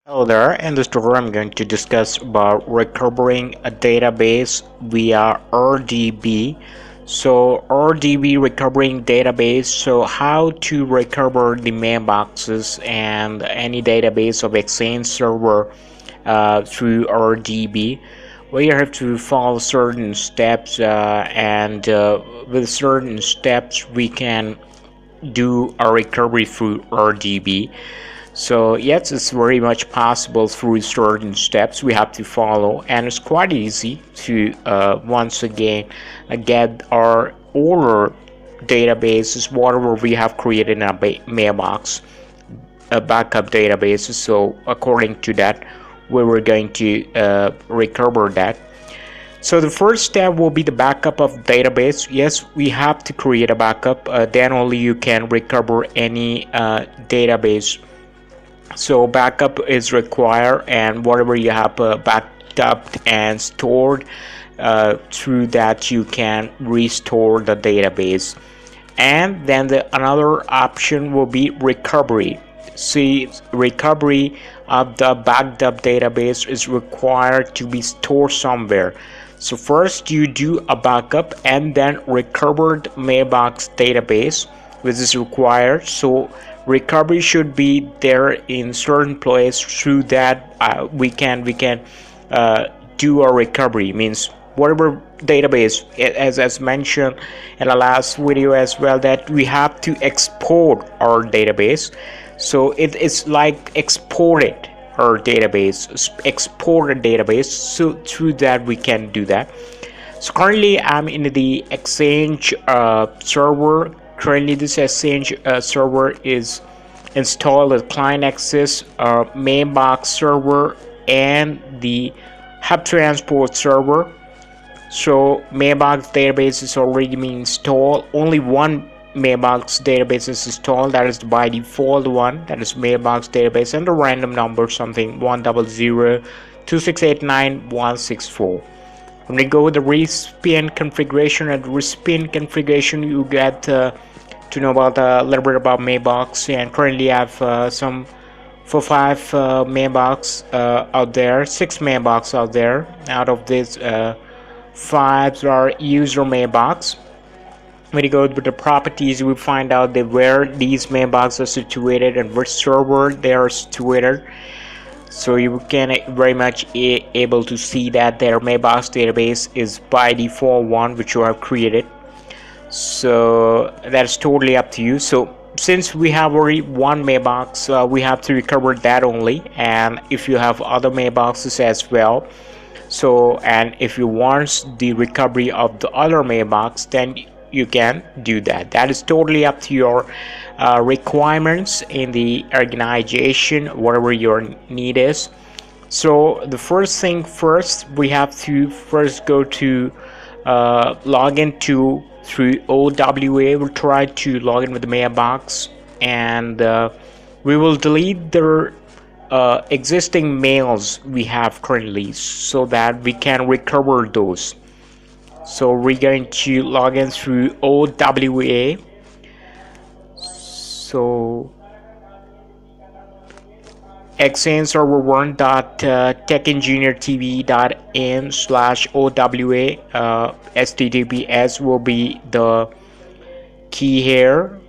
Hello there, in this tutorial I'm going to discuss about recovering a database via RDB. So RDB recovering database, so how to recover the mailboxes and any database of Exchange server through RDB. We have to follow certain steps and with certain steps we can do a recovery through RDB. So yes, it's very much possible through certain steps we have to follow, and it's quite easy to once again get our older databases, whatever we have created in our mailbox, a backup databases. So according to that, we were going to recover that. So the first step will be the backup of database. Yes, we have to create a backup. Then only you can recover any database. So backup is required, and whatever you have backed up and stored, through that you can restore the database. And then another option will be recovery. See, recovery of the backed up database is required to be stored somewhere. So first you do a backup and then recovered mailbox database, which is required. So recovery should be there in certain place. Through that we can do a recovery, means whatever database, as mentioned in the last video as well, that we have to export our database. So it is like exported our database, exported database. So through that we can do that. So currently I'm in the Exchange server. Currently this Exchange server is installed as client access, mailbox server, and the hub transport server. So mailbox database is already being installed. Only one mailbox database is installed, that is by default one, that is mailbox database, and the random number something 10026891164. When we go with the recipient configuration, and recipient configuration you get to know about a little bit about mailbox. And currently I have some 5 mailbox out there, 6 mailbox out there. Out of these 5 are user mailbox. When you go to the properties, we find out that where these mailboxes are situated and which server they are situated. So you can very much able to see that their mailbox database is by default one which you have created. So that's totally up to you. So since we have already one mailbox, we have to recover that only. And if you have other mailboxes as well, so, and if you want the recovery of the other mailbox, then you can do that. That is totally up to your requirements in the organization, whatever your need is. So the first thing first, we have to first go to log into through OWA. We'll try to log in with the mailbox, and we will delete the existing mails we have currently so that we can recover those. So we're going to log in through OWA. So Exchange server 1.techengineertv.in/OWA HTTPS will be the key here.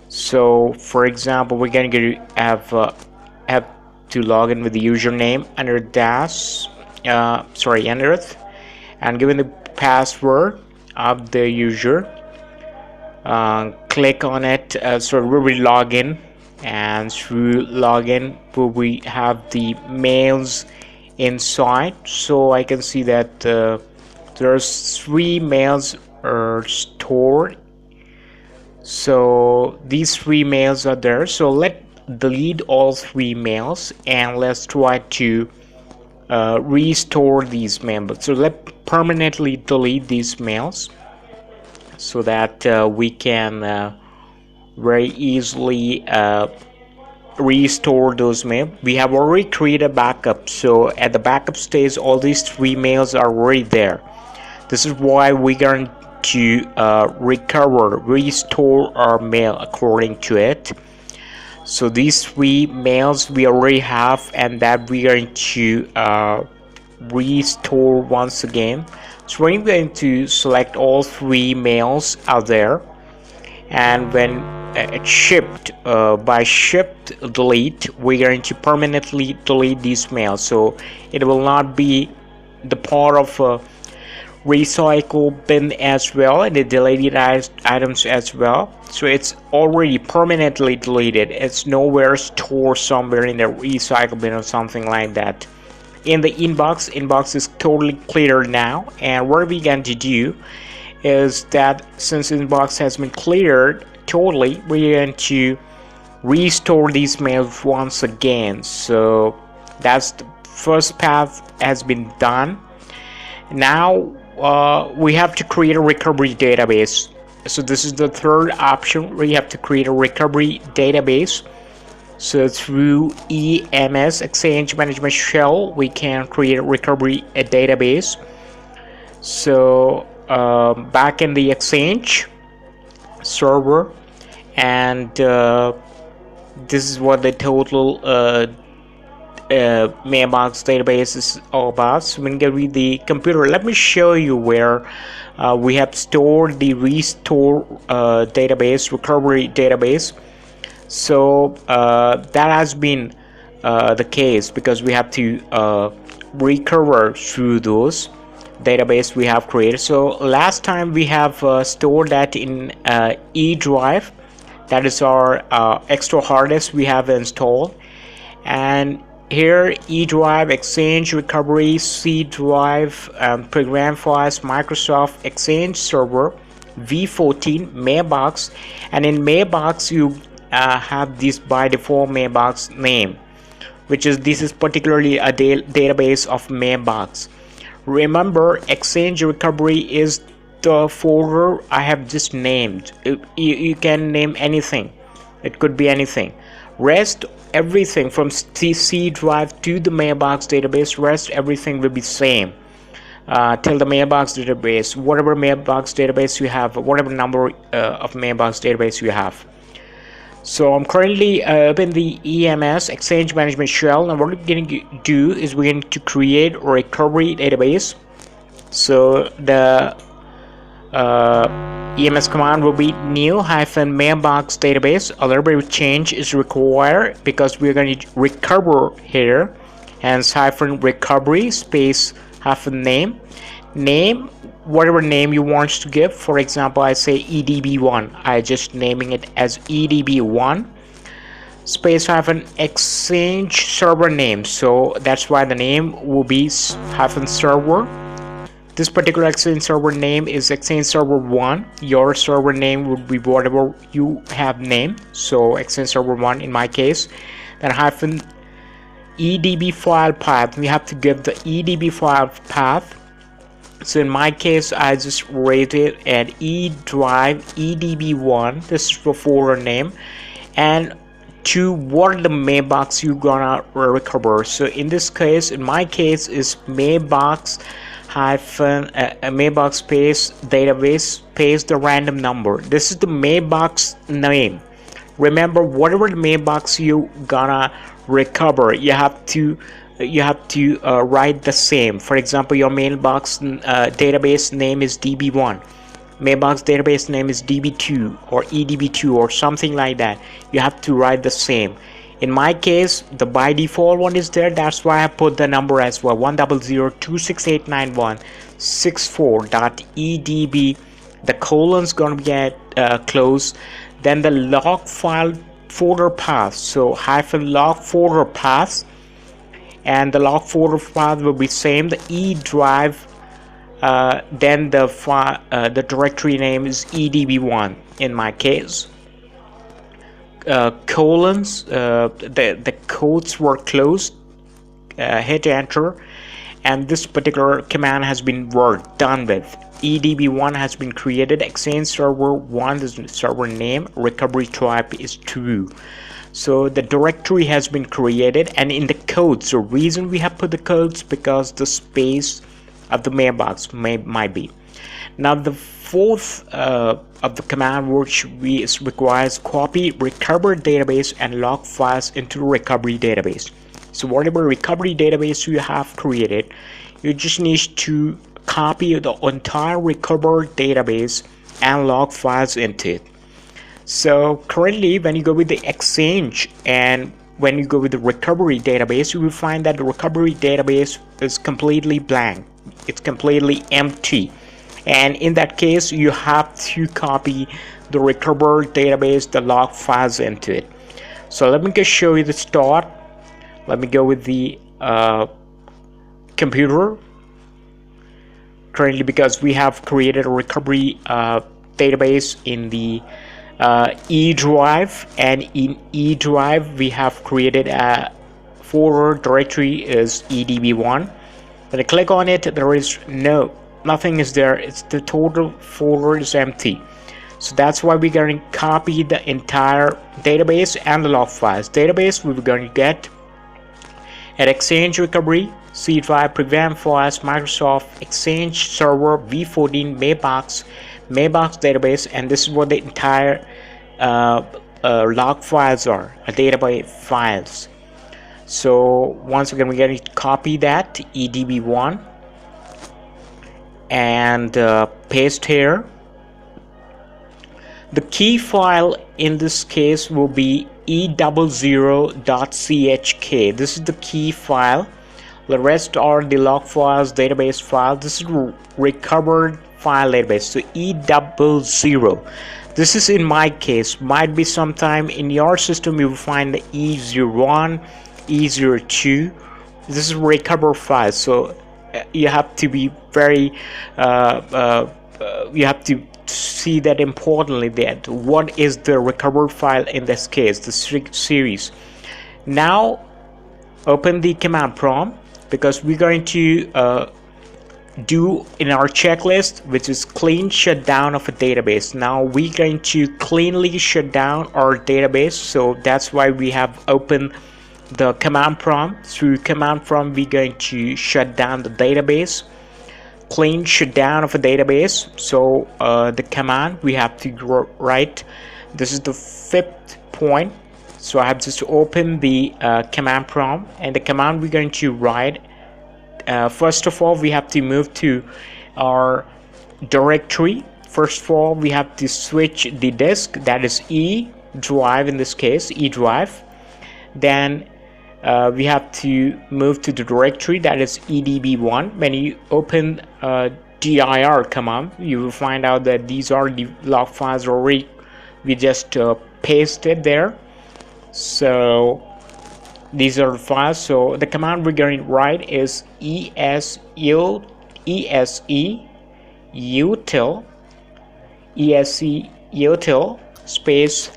So for example, we're going to have to log in with the username under dash underneath, and given the password of the user, click on it. So we will log in, and through login we have the mails inside. So I can see that there's 3 mails are stored. So these 3 mails are there. So let's delete all 3 mails, and let's try to restore these mails. So let's permanently delete these mails so that we can very easily restore those mails. We have already created a backup, so at the backup stage all these 3 mails are already there. This is why we're going to restore our mail according to it. So these three mails we already have, and that we are going to restore once again. So we're going to select all three mails out there, and when it's shipped, by shipped delete, we're going to permanently delete these mails, so it will not be the part of recycle bin as well, and the deleted items as well. So it's already permanently deleted. It's nowhere stored somewhere in the recycle bin or something like that. In the inbox is totally clear now, and what we're going to do is that since inbox has been cleared totally, we're going to restore these mails once again. So that's the first path has been done. Now we have to create a recovery database. So this is the third option. We have to create a recovery database. So through EMS, Exchange Management Shell, we can create a recovery database. So back in the Exchange server, and this is what the total Mailbox database is all about. So when you get with the computer, let me show you where we have stored the restore database, recovery database. So that has been the case because we have to recover through those database we have created. So last time we have stored that in E drive. That is our extra hard disk we have installed, and here E drive, Exchange recovery, C drive, program files, Microsoft Exchange server, V14, Mailbox, and in Mailbox you have this by default Mailbox name, which is this is particularly a database of Mailbox. Remember, Exchange recovery is the folder I have just named. You can name anything. It could be anything. Rest everything from C drive to the Mailbox database, rest everything will be same till the Mailbox database, whatever Mailbox database you have, whatever number of Mailbox database you have. So I'm currently in the EMS, Exchange Management Shell, and what we're going to do is we're going to create a recovery database. So the EMS command will be new-mailbox database. A little bit of change is required because we're going to recover here, hence -recovery space -name, whatever name you want to give. For example, I say EDB1. I just naming it as EDB1 space -exchange server name. So that's why the name will be -server. This particular Exchange server name is Exchange server 1. Your server name would be whatever you have named. So Exchange server 1 in my case. Then -EDB file path. We have to give the EDB file path. So in my case, I just rated at E drive EDB1. This is the folder name, and to what the Mailbox you're gonna recover. So in this case, in my case, is Mailbox Mailbox space database space the random number. This is the Mailbox name. Remember, whatever the Mailbox you gonna recover, you have to write the same. For example, your Mailbox database name is DB1, Mailbox database name is DB2 or EDB2 or something like that. You have to write the same. In my case, the by default one is there. That's why I put the number as well, 10026891164.edb. The colon's gonna get closed. Then the log file folder path. So -log folder path, and the log folder path will be same. The E drive. Then the directory name is EDB1 in my case. Colons, the codes were closed. Hit enter, and this particular command has been done with. EDB1 has been created. Exchange server 1, the server name, recovery type is true. So the directory has been created, and in the codes, the reason we have put the codes because the space of the Mailbox might be. Now the fourth of the command, which requires copy recover database and log files into the recovery database. So whatever recovery database you have created, you just need to copy the entire recovered database and log files into it. So currently, when you go with the Exchange and when you go with the recovery database, you will find that the recovery database is completely blank. It's completely empty. And in that case, you have to copy the recovered database, the log files into it. So let me just show you the start. Let me go with the computer. Currently, because we have created a recovery database in the E drive, and in E drive we have created a folder directory is EDB1. When I click on it, there is nothing is there. It's the total folder is empty. So that's why we're going to copy the entire database and the log files. Database we're going to get at Exchange recovery, C drive, program files, Microsoft Exchange server, v14, Mailbox database, and this is what the entire log files are, database files. So once again, we're going to copy that EDB1 and paste here. The key file in this case will be e00.chk. This is the key file. The rest are the log files, database file. This is recovered file database. So E00. This is in my case. Might be sometime in your system you will find the E01, E02. This is recovered file. So you have to be very you have to see that importantly, that what is the recovered file in this case, the series. Now open the command prompt, because we're going to do in our checklist, which is clean shutdown of a database. Now we're going to cleanly shut down our database, so that's why we have opened the command prompt. Through command prompt we're going to shut down the database, clean shutdown of a database. So the command we have to write, this is the 5th point. So I have just opened the command prompt, and the command we're going to write, first of all we have to move to our directory. First of all we have to switch the disk, that is E drive, in this case E drive. Then we have to move to the directory, that is EDB1. When you open dir command, you will find out that these are the log files already we just pasted there. So these are the files. So the command we're going to write is ese util space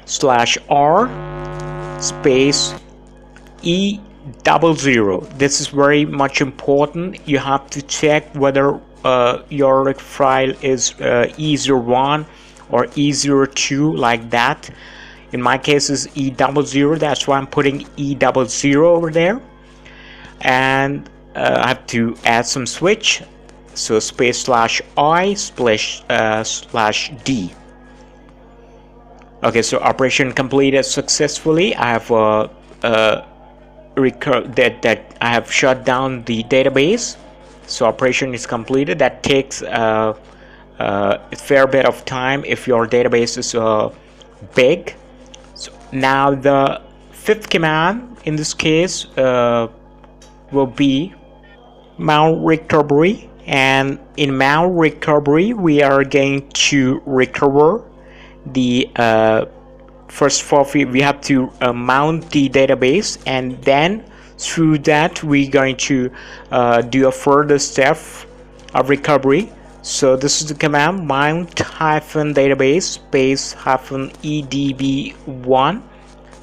/r space E00. This is very much important. You have to check whether your file is E01 or E02, like that. In my case is E00, that's why I'm putting E00 over there. And I have to add some switch, so space /I /D. Okay, so operation completed successfully. I have I have shut down the database, so operation is completed. That takes a fair bit of time if your database is big. So now the 5th command in this case will be mount recovery, and in mount recovery we are going to recover the first of all we have to mount the database, and then through that we're going to do a further step of recovery. So this is the command mount -database space -edb1.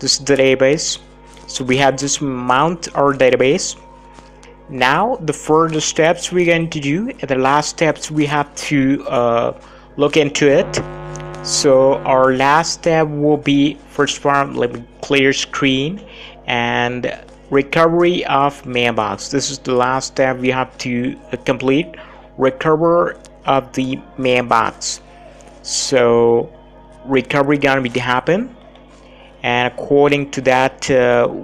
This is the database. So we have just mount our database. Now the further steps we're going to do, the last steps we have to look into it. So our last step will be, first one, let me clear screen, and recovery of Mailbox. This is the last step we have to complete. Recover of the mailbox. So recovery gonna be happen, and according to that,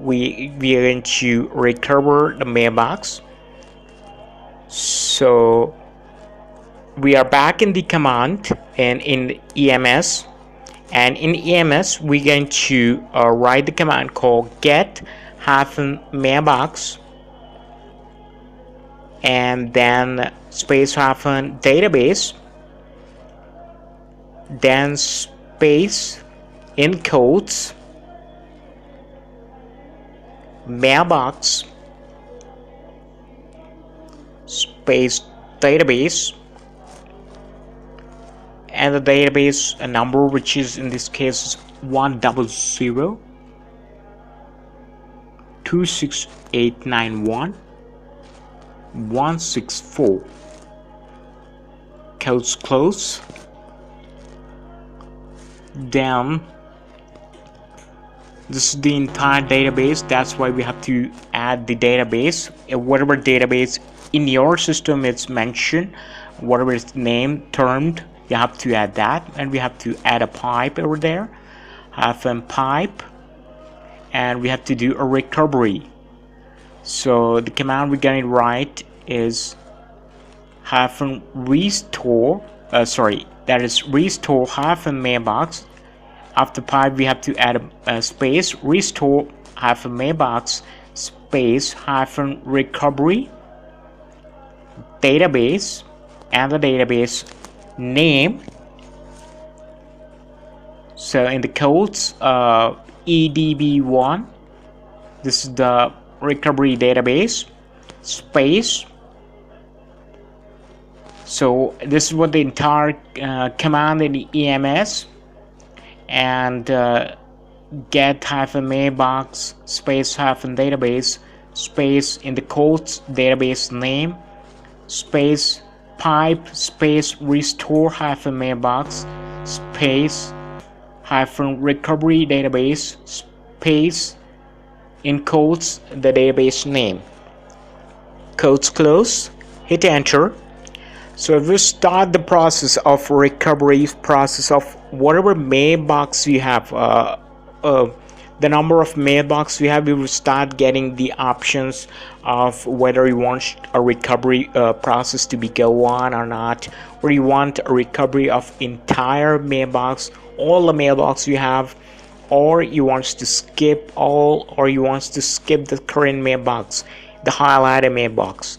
we are going to recover the mailbox. So we are back in the command and in EMS, and in EMS we're going to write the command called get -mailbox and then space -database, then space in quotes mailbox space database, and the database number, which is in this case 100-26891-164. Codes close. Then this is the entire database. That's why we have to add the database. Whatever database in your system is mentioned, whatever is named, termed, you have to add that, and we have to add a pipe over there, -pipe, and we have to do a recovery. So the command we're going to write is -restore. That is restore -mailbox. After pipe, we have to add a space restore -mailbox space -recovery database, and the database name. So in the codes, EDB1, this is the recovery database, space. So this is what the entire command in the EMS, and get -mailbox space -database space in the codes database name space pipe space restore -mailbox space -recovery database space in quotes the database name. Codes close, hit enter. So if we start the process of recovery process of whatever mailbox you have, the number of mailbox we have, we will start getting the options of whether you want a recovery process to be go on or not, or you want a recovery of entire mailbox, all the mailbox you have, or you want to skip all, or you want to skip the current mailbox, the highlighted mailbox.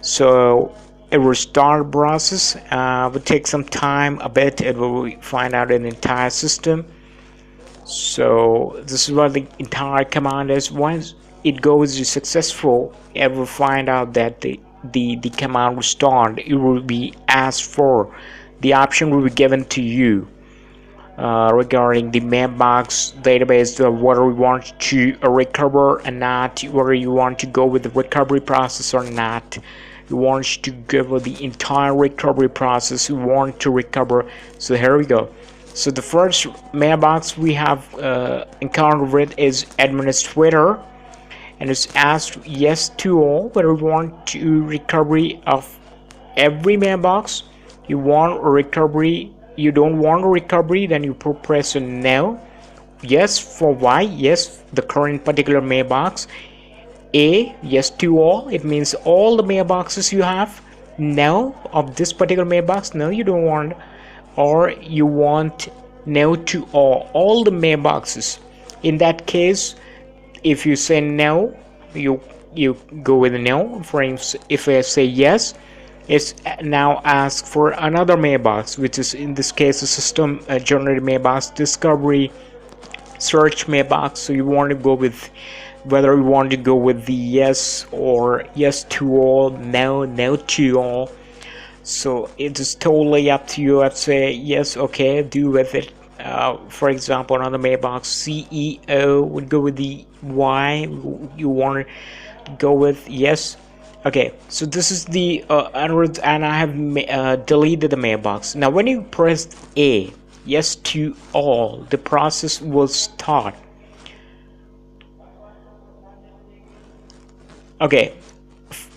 So it will start the process. It will take some time, a bit. It will find out an entire system. So this is what the entire command is. Once it goes successful, it will find out that the command will start. It will be asked for. The option will be given to you regarding the mailbox database, whether you want to recover or not, whether you want to go with the recovery process or not. You want to go with the entire recovery process. You want to recover. So here we go. So the first mailbox we have encountered with is administrator, and it's asked yes to all, whether we want to recovery of every mailbox. You want a recovery, you don't want a recovery, then you press a no. Yes for why? Yes, the current particular mailbox. A, yes to all, it means all the mailboxes you have. No, of this particular mailbox, no, you don't want. Or you want no to all the mailboxes. In that case, if you say no, you go with no. For instance, if I say yes, it's now asked for another mailbox, which is in this case a system generated mailbox, discovery search mailbox. So you want to go with whether you want to go with the yes or yes to all, no to all. So it is totally up to you. I'd say yes, okay, do with it. For example, another mailbox, CEO, would go with the Y. You want to go with yes. Okay, so this is the and I have deleted the mailbox. Now when you press A, yes to all, the process will start.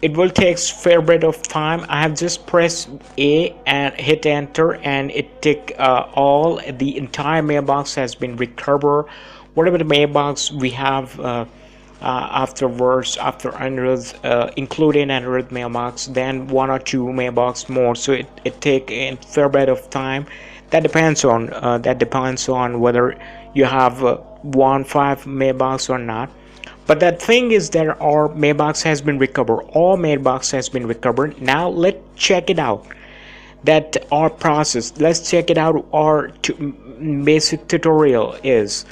it will take fair bit of time. I have just pressed A and hit enter, and it take all the entire mailbox has been recovered. Whatever the mailbox we have afterwards, after Anirudh, including Anirudh mailbox, then one or two mailbox more. So it take a fair bit of time. That depends on whether you have 1.5 mailbox or not. But the thing is that our mailbox has been recovered. All mailbox has been recovered. Now let's check it out. That our process. Let's check it out. Our basic tutorial is.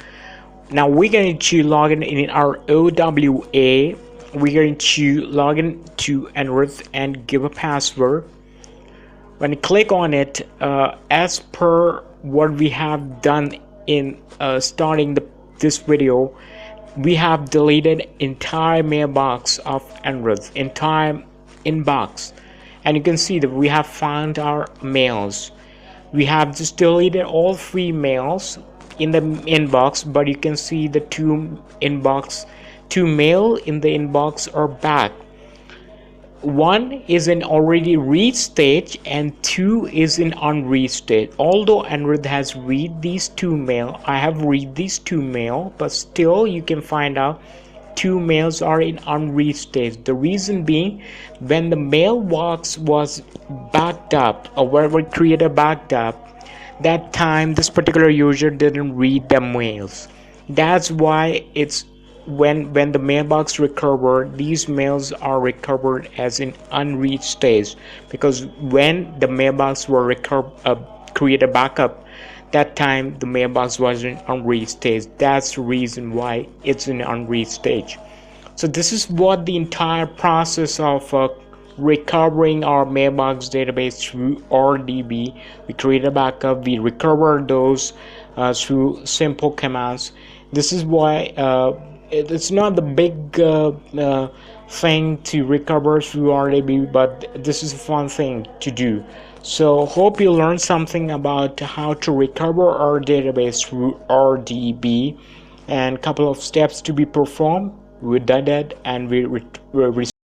Now we're going to log in our OWA. We're going to log in to Anirudh and give a password. When you click on it, as per what we have done in starting this video, we have deleted entire mailbox of Anirudh, entire inbox, and you can see that we have found our mails. We have just deleted all 3 mails in the inbox, but you can see the 2 mail in the inbox are back. 1 is in already read stage and 2 is in unread stage. Although Anirudh has read these 2 mail, I have read these 2 mail, but still you can find out 2 mails are in unread stage. The reason being, when the mailbox was backed up, or wherever creator backed up, that time this particular user didn't read the mails. That's why it's when the mailbox recovered, these mails are recovered as in unread stage, because when the mailbox were create a backup, that time the mailbox was in unread stage. That's the reason why it's in unread stage. So this is what the entire process of recovering our mailbox database through RDB. We create a backup, we recover those through simple commands. This is why it's not the big thing to recover through RDB, but this is a fun thing to do. So hope you learned something about how to recover our database through RDB, and couple of steps to be performed. We did that, and we